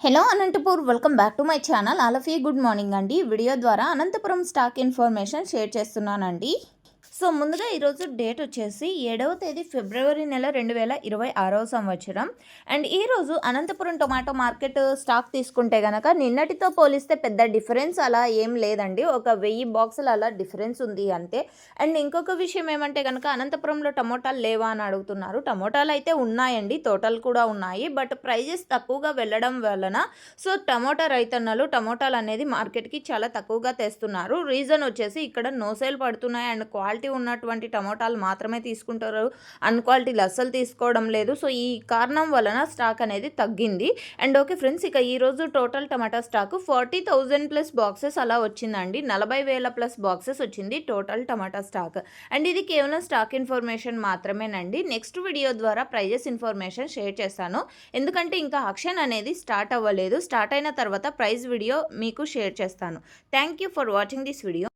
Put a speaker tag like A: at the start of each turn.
A: Hello Anantapur, welcome back to my channel. All of you good morning అండి. Video ద్వారా Anantapuram stock information share చేస్తున్నానండి. So ముందుగా ఈరోజు date వచ్చేసి 7వ తేదీ ఫిబ్రవరి నెల 2026వ సంవత్సరం. అండ్ ఈరోజు అనంతపురం టొమాటో మార్కెట్ స్టాక్ తీసుకుంటే కనుక నిన్నటితో పోలిస్తే పెద్ద డిఫరెన్స్ అలా ఏం లేదండి. ఒక 1000 బాక్సులు అలా డిఫరెన్స్ ఉంది అంతే. అండ్ ఇంకొక విషయం ఏమంటే కనుక అనంతపురంలో టమోటాలు లేవా అని అడుగుతున్నారు. టమోటాలు అయితే ఉన్నాయండి, టోటల్ కూడా ఉన్నాయి. బట్ ప్రైజెస్ తక్కువగా వెళ్ళడం వలన సో టమోటా రైతన్నలు టమోటాలు అనేది మార్కెట్కి చాలా తక్కువగా తెస్తున్నారు. రీజన్ వచ్చేసి ఇక్కడ నో సేల్ పడుతున్నాయి అండ్ క్వాలిటీ ఉన్నటువంటి టమోటాలు మాత్రమే తీసుకుంటారు, అన్క్వాలిటీలు అస్సలు తీసుకోవడం లేదు. సో ఈ కారణం వలన స్టాక్ అనేది తగ్గింది. అండ్ ఓకే ఫ్రెండ్స్, ఇక ఈరోజు టోటల్ టమాటా స్టాక్ 40,000 ప్లస్ బాక్సెస్ అలా వచ్చిందండి. 40,000 ప్లస్ బాక్సెస్ వచ్చింది టోటల్ టమాటా స్టాక్. అండ్ ఇది కేవలం స్టాక్ ఇన్ఫర్మేషన్ మాత్రమేనండి. నెక్స్ట్ వీడియో ద్వారా ప్రైజెస్ ఇన్ఫర్మేషన్ షేర్ చేస్తాను, ఎందుకంటే ఇంకా ఆక్షన్ అనేది స్టార్ట్ అవ్వలేదు. స్టార్ట్ అయిన తర్వాత ప్రైస్ వీడియో మీకు షేర్ చేస్తాను. Thank you for watching this video.